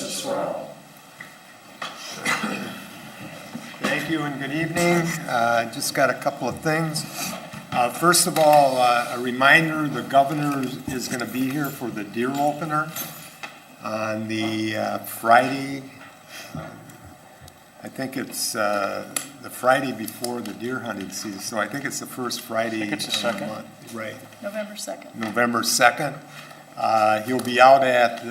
justice for all. Thank you and good evening. Just got a couple of things. First of all, a reminder, the governor is going to be here for the deer opener on the Friday. I think it's the Friday before the deer hunting season, so I think it's the first Friday it's the of second. the month. Right. November 2nd. November 2nd. He'll be out at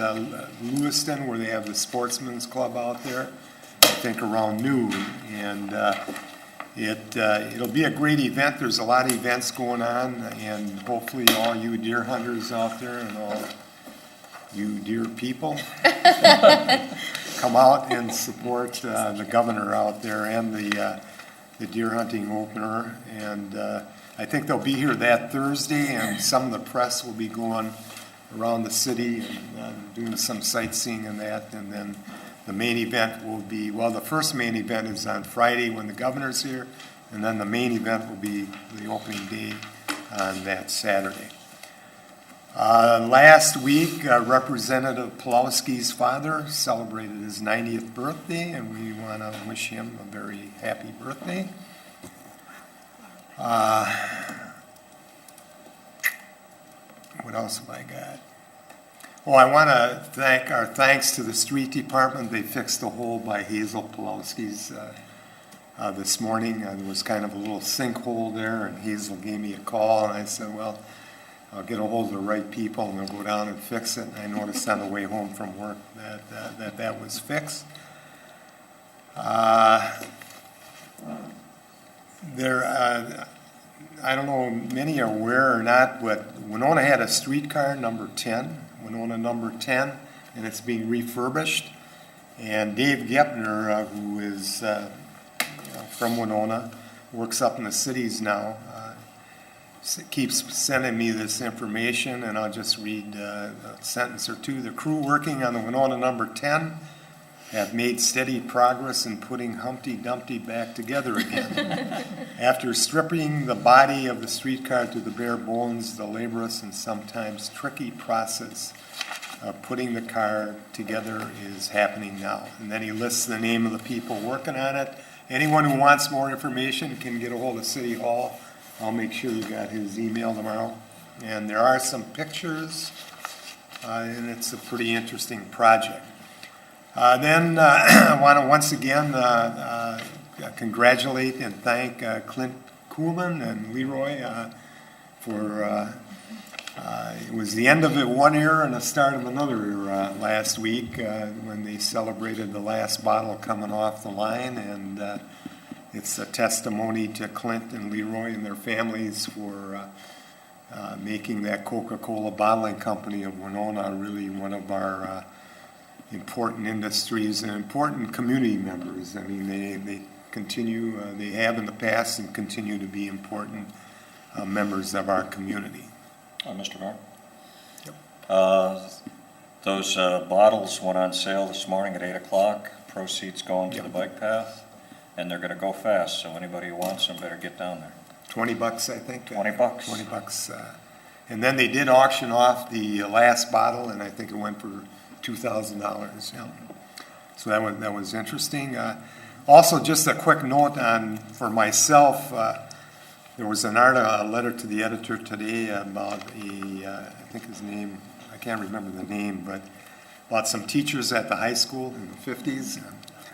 Lewiston where they have the Sportsman's Club out there, I think around noon. And it'll be a great event. There's a lot of events going on, and hopefully all you deer hunters out there and all you deer people come out and support the governor out there and the deer hunting opener. And I think they'll be here that Thursday, and some of the press will be going around the city and doing some sightseeing and that. And then the main event will be, well, the first main event is on Friday when the governor's here, and then the main event will be the opening day on that Saturday. Last week, Representative Pulowski's father celebrated his 90th birthday, and we want to wish him a very happy birthday. What else have I got? Oh, I want to thank our thanks to the street department. They fixed the hole by Hazel Pulowski's this morning. There was kind of a little sinkhole there, and Hazel gave me a call, and I said, well, I'll get a hold of the right people, and they'll go down and fix it. And I noticed on the way home from work that was fixed. I don't know, many are aware or not, but Winona had a streetcar, number 10, Winona number 10, and it's being refurbished. And Dave Gepner, who is from Winona, works up in the cities now, keeps sending me this information, and I'll just read a sentence or two. The crew working on the Winona number 10 have made steady progress in putting Humpty Dumpty back together again. After stripping the body of the streetcar to the bare bones, the laborious and sometimes tricky process of putting the car together is happening now. And then he lists the name of the people working on it. Anyone who wants more information can get a hold of City Hall. I'll make sure you got his email tomorrow. And there are some pictures, and it's a pretty interesting project. Then I want to once again congratulate and thank Clint Kuhlman and Leroy for it was the end of it one era and the start of another era last week when they celebrated the last bottle coming off the line, and it's a testimony to Clint and Leroy and their families for making that Coca-Cola bottling company of Winona really one of our important industries and important community members. I mean, they continue, they have in the past and continue to be important members of our community. Mr. Mayor? Yep. Those bottles went on sale this morning at 8 o'clock. Proceeds going to the bike path, and they're going to go fast, so anybody who wants them better get down there. $20, I think. $20. $20. And then they did auction off the last bottle, and I think it went for $2,000. Yeah. So that was interesting. Also, just a quick note on for myself. There was a letter to the editor today about I think his name, I can't remember the name, but about some teachers at the high school in the 50s.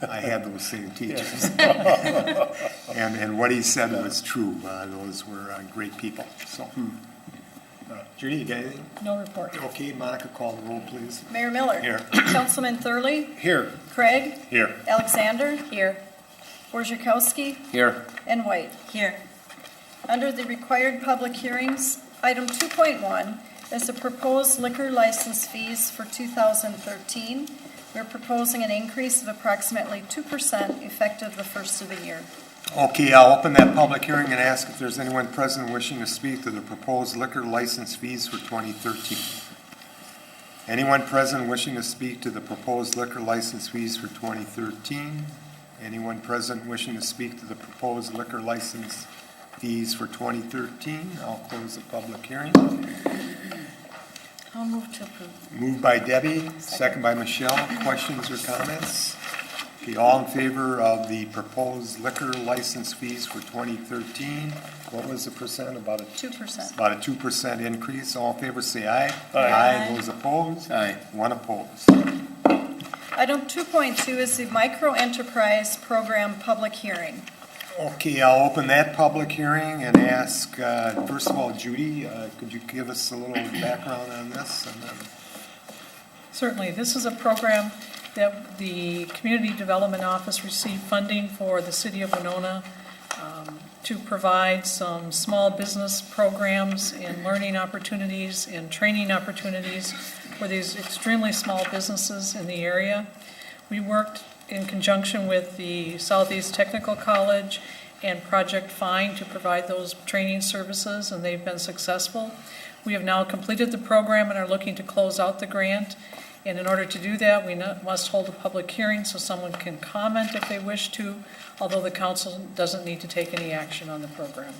I had those same teachers. and what he said was true. Those were great people. So, Judy, you got anything? No report. Okay, Monica, call the roll, please. Mayor Miller. Here. Councilman Thurley. Here. Craig. Here. Alexander. Here. Borzakowski. Here. And White. Here. Under the required public hearings, item 2.1 is the proposed liquor license fees for 2013. We're proposing an increase of approximately 2% effective the first of the year. Okay, I'll open that public hearing and ask if there's anyone present wishing to speak to the proposed liquor license fees for 2013. Anyone present wishing to speak to the proposed liquor license fees for 2013? Anyone present wishing to speak to the proposed liquor license fees for 2013? I'll close the public hearing. I'll move to approve. Moved by Debbie, second by Michelle. Questions or comments? Okay, all in favor of the proposed liquor license fees for 2013? What was the percent? About a 2%. About a 2% increase. All in favor, say aye. Aye. Those opposed? Aye. One opposed. Item 2.2 is the micro enterprise program public hearing. Okay, I'll open that public hearing and ask, first of all, Judy, could you give us a little background on this? And then Certainly. This is a program that the Community Development Office received funding for the city of Winona to provide some small business programs and learning opportunities and training opportunities for these extremely small businesses in the area. We worked in conjunction with the Southeast Technical College and Project Find to provide those training services, and they've been successful. We have now completed the program and are looking to close out the grant. And in order to do that, we must hold a public hearing so someone can comment if they wish to, although the council doesn't need to take any action on the program.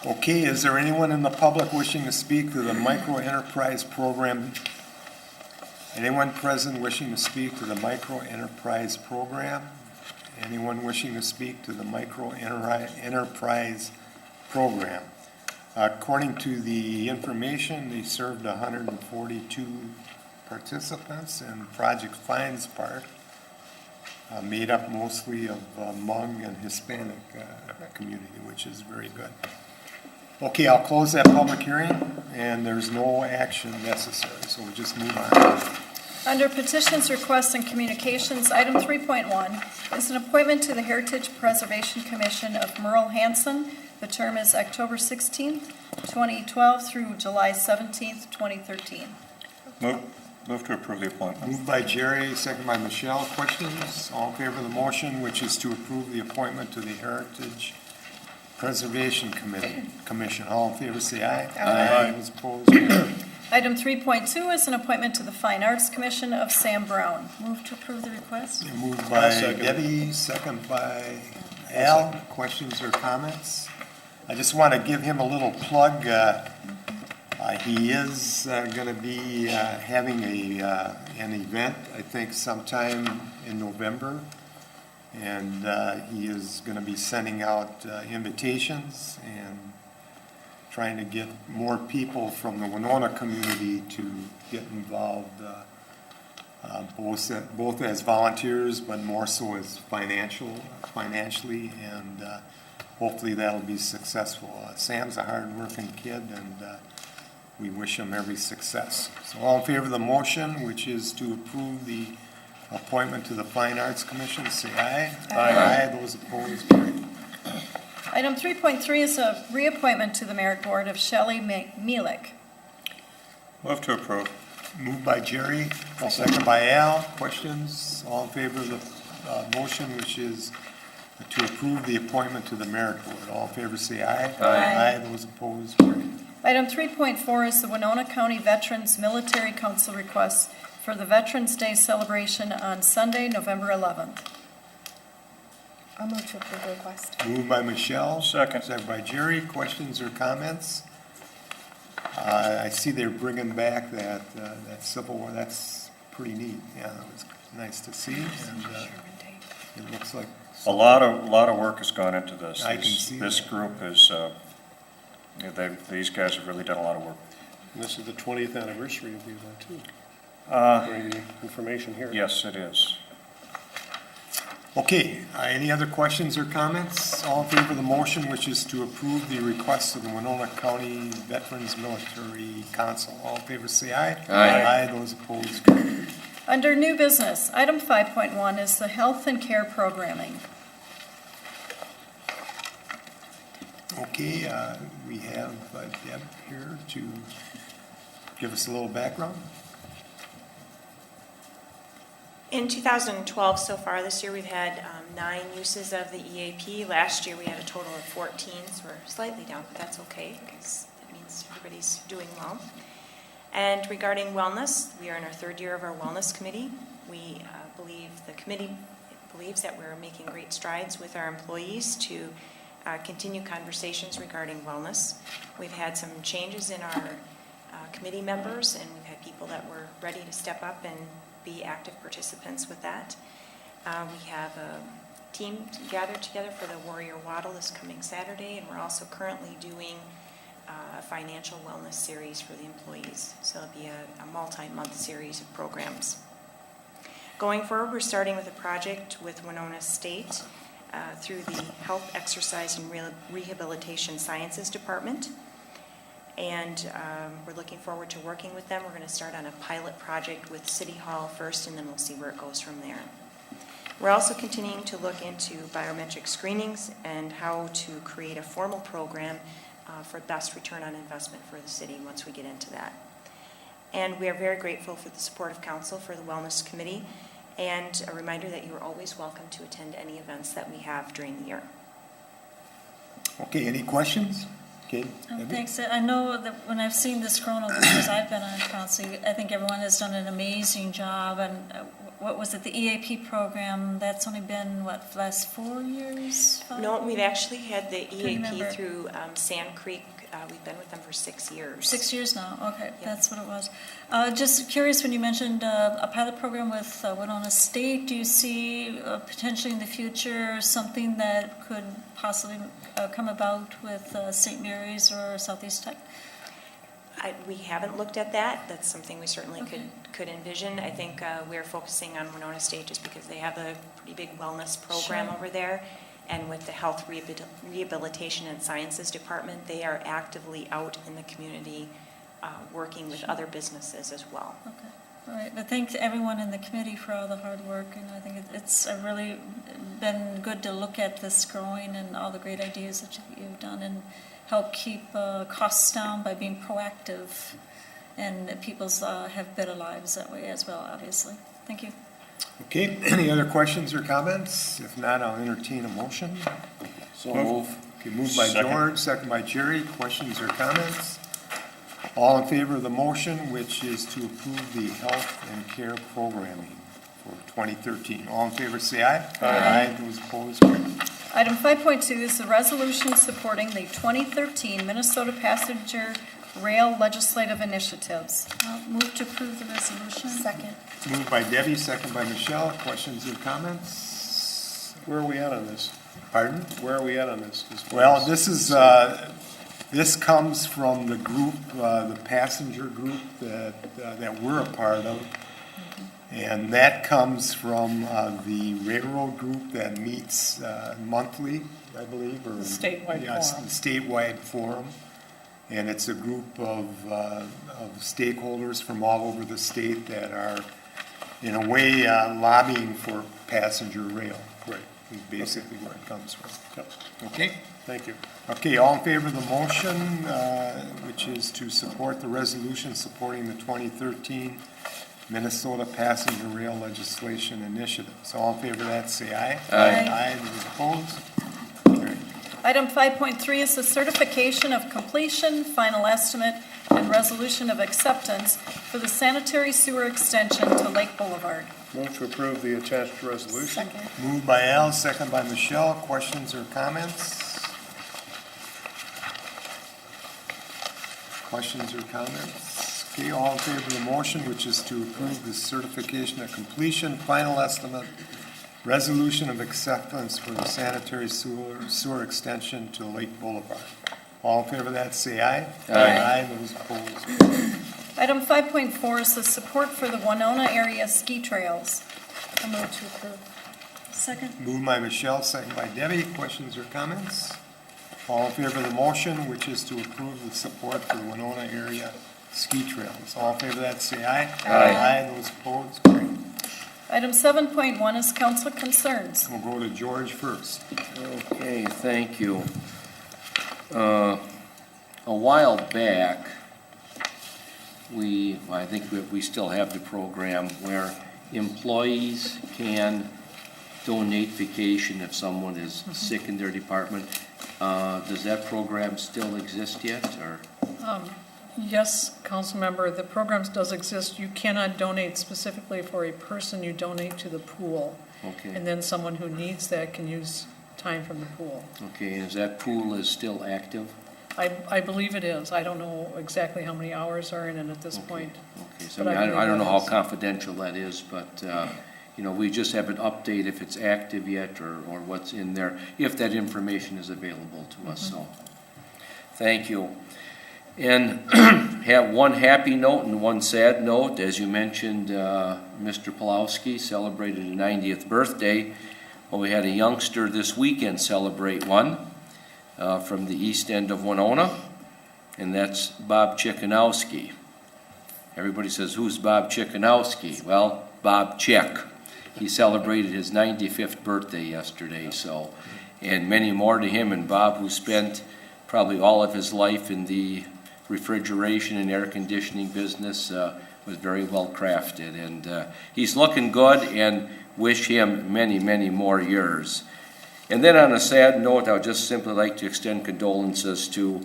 Okay, is there anyone in the public wishing to speak to the micro enterprise program? Anyone present wishing to speak to the micro enterprise program? Anyone wishing to speak to the micro enterprise program? According to the information, they served 142 participants in Project Find's part, made up mostly of Hmong and Hispanic community, which is very good. Okay, I'll close that public hearing, and there's no action necessary, so we'll just move on. Under petitions, requests, and communications, item 3.1 is an appointment to the Heritage Preservation Commission of Merle Hansen. The term is October 16th, 2012 through July 17th, 2013. Move to approve the appointment. Moved by Jerry, second by Michelle. Questions? All in favor of the motion, which is to approve the appointment to the Heritage Preservation Commission. All in favor, say aye. Aye. Those opposed, carried. Item 3.2 is an appointment to the Fine Arts Commission of Sam Brown. Move to approve the request. Moved by second. Debbie, second by Al. Questions or comments? I just want to give him a little plug. He is going to be having an event, I think, sometime in November. And he is going to be sending out invitations and trying to get more people from the Winona community to get involved, both as volunteers, but more so as financially, and hopefully that'll be successful. Sam's a hard-working kid, and we wish him every success. So all in favor of the motion, which is to approve the appointment to the Fine Arts Commission, say aye. Aye. Those opposed, carried. Item 3.3 is a reappointment to the Merit Board of Shelley Mielek. Move to approve. Moved by Jerry, second by Al. Questions? All in favor of the motion, which is to approve the appointment to the Merit Board. All in favor, say aye. Aye. Those opposed, carried. Item 3.4 is the Winona County Veterans Military Council request for the Veterans Day celebration on Sunday, November 11th. I'll move to approve the request. Moved by Michelle. Second. Second by Jerry. Questions or comments? I see they're bringing back that Civil War. That's pretty neat. Yeah, it was nice to see. And it looks like A lot of work has gone into this. I can see This that. group is, these guys have really done a lot of work. And this is the 20th anniversary of the event, too. Bring the information here. Yes, it is. Okay, any other questions or comments? All in favor of the motion, which is to approve the request of the Winona County Veterans Military Council. All in favor, say aye. Aye. Those opposed, carried. Under new business, item 5.1 is the health and care programming. Okay, we have Deb here to give us a little background. In 2012 so far, this year we've had 9 uses of the EAP. Last year we had a total of 14, so we're slightly down, but that's okay because that means everybody's doing well. And regarding wellness, we are in our 3rd year of our wellness committee. We believe the committee believes that we're making great strides with our employees to continue conversations regarding wellness. We've had some changes in our committee members, and we've had people that were ready to step up and be active participants with that. We have a team gathered together for the Warrior Waddle this coming Saturday, and we're also currently doing a financial wellness series for the employees. So it'll be a multi-month series of programs. Going forward, we're starting with a project with Winona State through the Health, Exercise, and Rehabilitation Sciences Department. And we're looking forward to working with them. We're going to start on a pilot project with City Hall first, and then we'll see where it goes from there. We're also continuing to look into biometric screenings and how to create a formal program for best return on investment for the city once we get into that. And we are very grateful for the support of council for the Wellness Committee, and a reminder that you are always welcome to attend any events that we have during the year. Okay, any questions? Okay. Debbie? Thanks. I know that when I've seen this grown over the years I've been on council, I think everyone has done an amazing job. And what was it, the EAP program, that's only been, what, last 4 years? 5? No, we've actually had the EAP remember. through Sand Creek. We've been with them for 6 years. 6 years now, okay, Yep. that's what it was. Just curious, when you mentioned a pilot program with Winona State, do you see potentially in the future something that could possibly come about with St. Mary's or Southeast Tech? We haven't looked at that. That's something we certainly Okay. could envision. I think we're focusing on Winona State just because they have a pretty big wellness program Sure. over there. And with the Health, Rehabilitation, and Sciences Department, they are actively out in the community working with other businesses as well. Okay, all right, but thanks to everyone in the committee for all the hard work, and I think it's really been good to look at this growing and all the great ideas that you've done and help keep costs down by being proactive, and people's have better lives that way as well, obviously. Thank you. Okay, any other questions or comments? If not, I'll entertain a motion. So move. Okay, moved by Second. George, second by Jerry. Questions or comments? All in favor of the motion, which is to approve the health and care programming for 2013. All in favor, say aye. Aye. Those opposed, carried. Item 5.2 is the resolution supporting the 2013 Minnesota Passenger Rail Legislative Initiatives. Move to approve the resolution. Second. Moved by Debbie, second by Michelle. Questions or comments? Where are we at on this? Pardon? Where are we at on this? Well, this comes from the group, the passenger group that we're a part of. And that comes from the railroad group that meets monthly, I believe, or Statewide yes, forum. the statewide forum. And it's a group of stakeholders from all over the state that are, in a way, lobbying for passenger rail. Right. Is basically where it comes from. Yep. Okay? Thank you. Okay, all in favor of the motion, which is to support the resolution supporting the 2013 Minnesota Passenger Rail Legislation Initiative. So all in favor of that, say aye. Aye. Aye, those opposed? Carried. Item 5.3 is the certification of completion, final estimate, and resolution of acceptance for the sanitary sewer extension to Lake Boulevard. Move to approve the attached resolution. Second. Moved by Al, second by Michelle. Questions or comments? Questions or comments? Okay, all in favor of the motion, which is to approve the certification of completion, final estimate, resolution of acceptance for the sanitary sewer extension to Lake Boulevard. All in favor of that, say aye. Aye. Those opposed? Item 5.4 is the support for the Winona area ski trails. I move to approve. Second. Moved by Michelle, second by Debbie. Questions or comments? All in favor of the motion, which is to approve the support for the Winona area ski trails. All in favor of that, say aye. Aye. Those opposed? Carried. Item 7.1 is council concerns. We'll go to George first. Okay, thank you. A while back, I think we still have the program where employees can donate vacation if someone is sick in their department. Does that program still exist yet, or? Yes, council member, the programs does exist. You cannot donate specifically for a person, you donate to the pool. Okay. And then someone who needs that can use time from the pool. Okay, is that pool is still active? I believe it is. I don't know exactly how many hours are in it at this point. Okay, so But I mean, I I don't know how believe that is. confidential that is, but, you know, we just have an update if it's active yet or what's in there, if that information is available to us, so. Thank you. And have one happy note and one sad note. As you mentioned, Mr. Pulowski celebrated a 90th birthday. Well, we had a youngster this weekend celebrate one from the east end of Winona, and that's Bob Chickanowski. Everybody says, who's Bob Chickanowski? Well, Bob Chick. He celebrated his 95th birthday yesterday, so, and many more to him. And Bob, who spent probably all of his life in the refrigeration and air conditioning business, was very well crafted. And he's looking good, and wish him many, many more years. And then on a sad note, I would just simply like to extend condolences to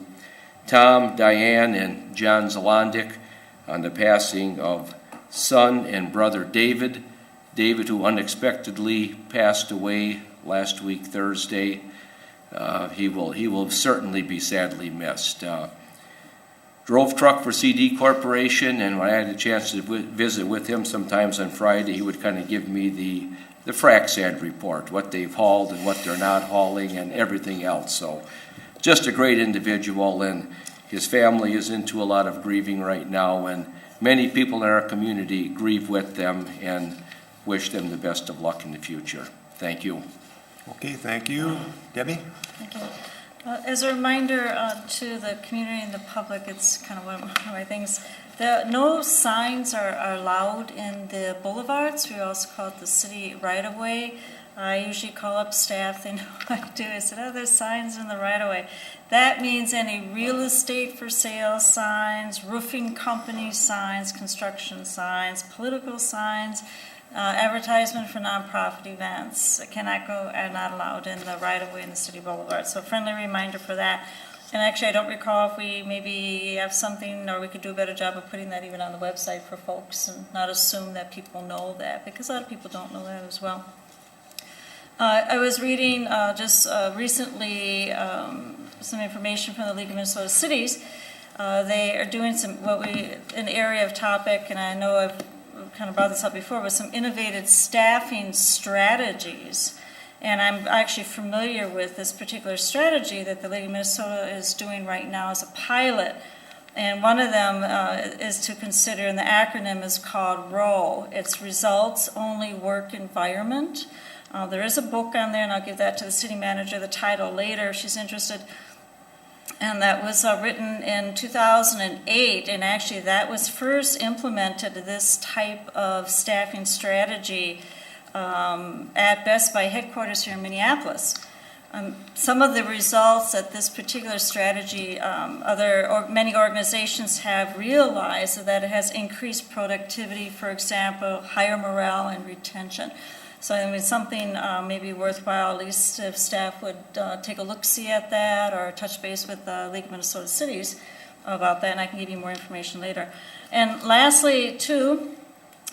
Tom, Diane, and John Zalondic on the passing of son and brother David. David, who unexpectedly passed away last week, Thursday. He will certainly be sadly missed. Drove truck for CD Corporation, and when I had a chance to visit with him sometimes on Friday, he would kind of give me the frac sand report, what they've hauled and what they're not hauling and everything else. So just a great individual, and his family is into a lot of grieving right now, and many people in our community grieve with them and wish them the best of luck in the future. Thank you. Okay, thank you. Debbie? Thank you. As a reminder to the community and the public, it's kind of one of my things. No signs are allowed in the boulevards. We also call it the city right-of-way. I usually call up staff. They know what I do. I said, oh, there's signs in the right-of-way. That means any real estate for sale signs, roofing company signs, construction signs, political signs, advertisement for nonprofit events are not allowed in the right-of-way in the city boulevard. So a friendly reminder for that. And actually, I don't recall if we maybe have something, or we could do a better job of putting that even on the website for folks and not assume that people know that, because a lot of people don't know that as well. I was reading just recently some information from the League of Minnesota Cities. They are doing an area of topic, and I know I've kind of brought this up before, with some innovative staffing strategies. And I'm actually familiar with this particular strategy that the League of Minnesota is doing right now as a pilot. And one of them is to consider, and the acronym is called ROWE. It's Results Only Work Environment. There is a book on there, and I'll give that to the city manager, the title later if she's interested. And that was written in 2008, and actually that was first implemented, this type of staffing strategy at Best Buy headquarters here in Minneapolis. Some of the results that this particular strategy, many organizations have realized that it has increased productivity, for example, higher morale and retention. So I mean, something maybe worthwhile, at least if staff would take a look-see at that or touch base with the League of Minnesota Cities about that, and I can give you more information later. And lastly, too,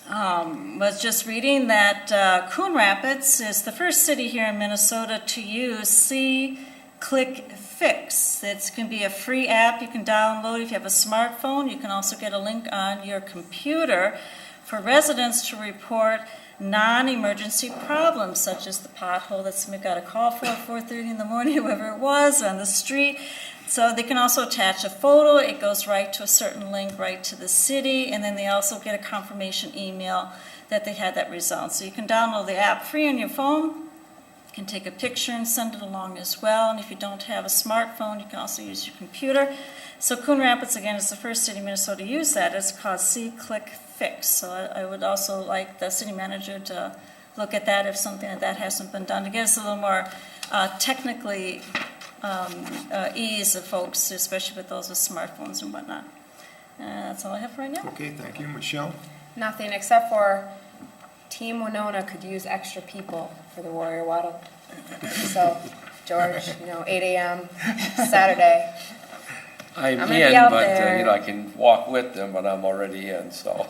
was just reading that Coon Rapids is the first city here in Minnesota to use See-Click Fix. It can be a free app you can download if you have a smartphone. You can also get a link on your computer for residents to report non-emergency problems, such as the pothole that somebody got a call for at 4:30 in the morning, whoever it was, on the street. So they can also attach a photo. It goes right to a certain link, right to the city, and then they also get a confirmation email that they had that result. So you can download the app free on your phone. You can take a picture and send it along as well. And if you don't have a smartphone, you can also use your computer. So Coon Rapids, again, is the first city in Minnesota to use that. It's called See-Click Fix. So I would also like the city manager to look at that if something like that hasn't been done, to get us a little more technically ease of folks, especially with those with smartphones and whatnot. That's all I have for right now. Okay, thank you. Michelle? Nothing, except for Team Winona could use extra people for the Warrior Waddle. So, George, 8 a.m. Saturday. I'm gonna in, be out but there. I can walk with them, but I'm already in, so.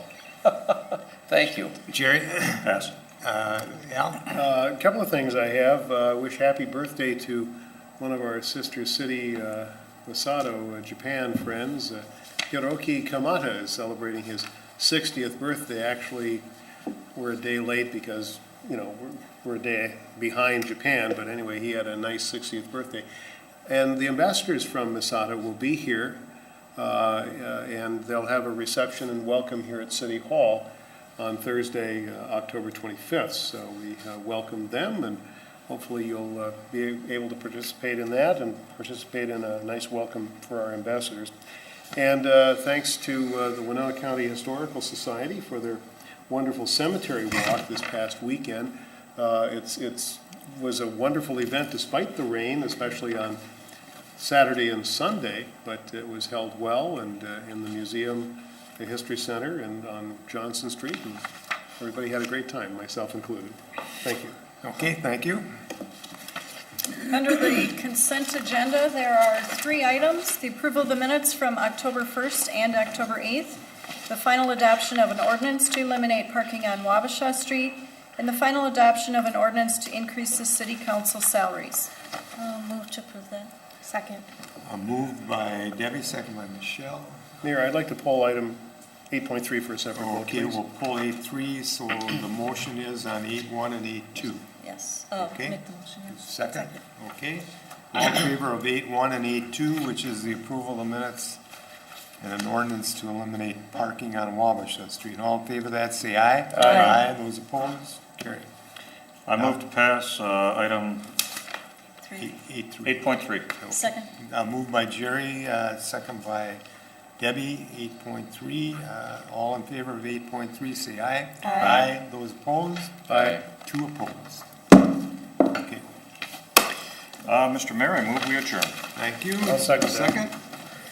Thank you. Jerry? Pass. Al? A couple of things I have. Wish happy birthday to one of our sister city Masato, Japan friends. Hiroki Kamata is celebrating his 60th birthday. Actually, we're a day late because, we're a day behind Japan, but anyway, he had a nice 60th birthday. And the ambassadors from Masato will be here, and they'll have a reception and welcome here at City Hall on Thursday, October 25th. So we welcome them, and hopefully you'll be able to participate in that and participate in a nice welcome for our ambassadors. And thanks to the Winona County Historical Society for their wonderful cemetery walk this past weekend. It was a wonderful event despite the rain, especially on Saturday and Sunday, but it was held well, and in the museum, the History Center, and on Johnson Street, and everybody had a great time, myself included. Thank you. Okay, thank you. Under the consent agenda, there are 3 items: the approval of the minutes from October 1st and October 8th, the final adoption of an ordinance to eliminate parking on Wabasha Street, and the final adoption of an ordinance to increase the city council salaries. Move to approve that. Second. Moved by Debbie, second by Michelle. Mayor, I'd like to pull item 8.3 for a separate vote, Okay, please. we'll pull 8.3, so the motion is on 8.1 and 8.2. Yes. Okay. Make the motion, yes. Second, okay. All in favor of 8.1 and 8.2, which is the approval of the minutes and an ordinance to eliminate parking on Wabasha Street. All in favor of that, say aye. Aye. Those opposed, carry. I move to pass item 8.3. 8.3. Second. Moved by Jerry, second by Debbie, 8.3. All in favor of 8.3, say aye. Aye. Those opposed? Aye. 2 opposed. Okay, Mr. Mayor, I move we adjourn. thank you. I'll second that.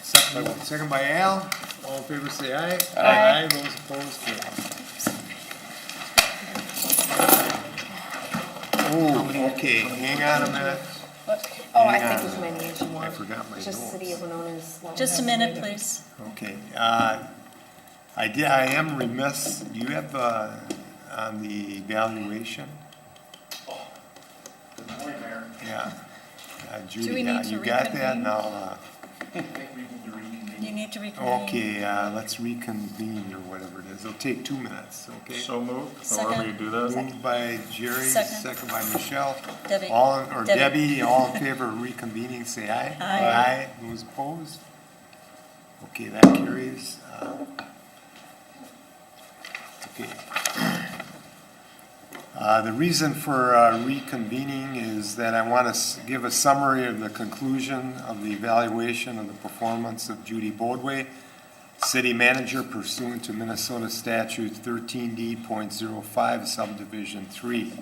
Second by Al. All in favor, say aye. Aye. Those opposed, carry. Oh, okay, hang on a minute. Oh, I Hang think on. as many as you want. I forgot my Just notes. City of Winona's. Just a minute, please. Okay, I am remiss, do you have, on the evaluation? Good morning, Mayor. Yeah. Do we Judy, need to you got that? reconvene? Now, I think we need to reconvene. You need to reconvene. okay, let's reconvene or whatever it is. It'll take 2 minutes, okay? So moved, Second. however you do that. Moved by Jerry, Second. second by Michelle. Debbie. Debbie, all in favor of reconvening, say aye. Aye. Those opposed? Okay, that carries. Okay. The reason for reconvening is that I want to give a summary of the conclusion of the evaluation of the performance of Judy Bodway, City Manager pursuant to Minnesota Statute 13D.05 Subdivision 3.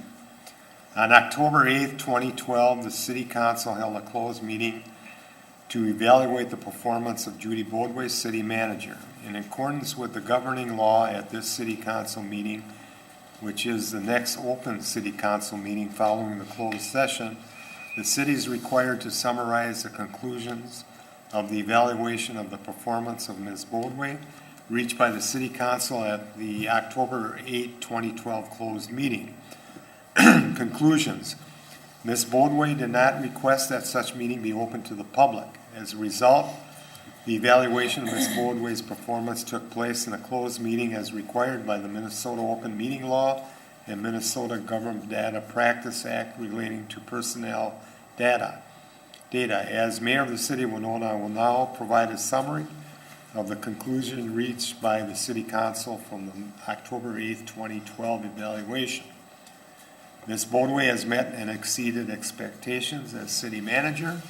On October 8th, 2012, the City Council held a closed meeting to evaluate the performance of Judy Bodway, City Manager. In accordance with the governing law at this City Council meeting, which is the next open City Council meeting following the closed session, the City is required to summarize the conclusions of the evaluation of the performance of Ms. Bodway reached by the City Council at the October 8, 2012 closed meeting. Conclusions. Ms. Bodway did not request that such meeting be open to the public. As a result, the evaluation of Ms. Bodway's performance took place in a closed meeting as required by the Minnesota Open Meeting Law and Minnesota Government Data Practice Act relating to personnel data. As Mayor of the City of Winona, I will now provide a summary of the conclusion reached by the City Council from the October 8th, 2012 evaluation. Ms. Bodway has met and exceeded expectations as City Manager.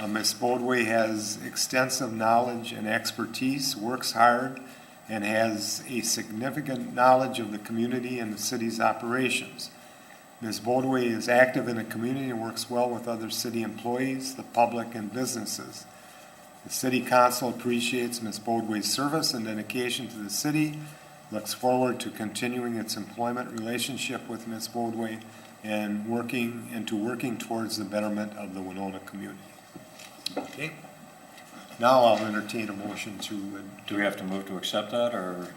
Ms. Bodway has extensive knowledge and expertise, works hard, and has a significant knowledge of the community and the city's operations. Ms. Bodway is active in the community and works well with other city employees, the public, and businesses. The City Council appreciates Ms. Bodway's service and dedication to the city, looks forward to continuing its employment relationship with Ms. Bodway and working towards the betterment of the Winona community. Okay. Now I'll entertain a motion to. Do we have to move to accept that, or?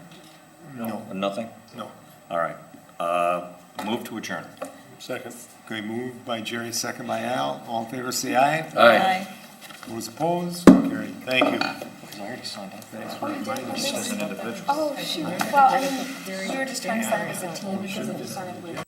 No. Nothing? No. All right. Move to adjourn. Second. Okay, moved by Jerry, second by Al. All in favor, say aye. Aye. Those opposed? Carried. Thank you. Because I already signed up. Thanks for reminding us. Just as an individual. Oh, shoot. Well, I mean, we were just trying to sign up as a team because it started with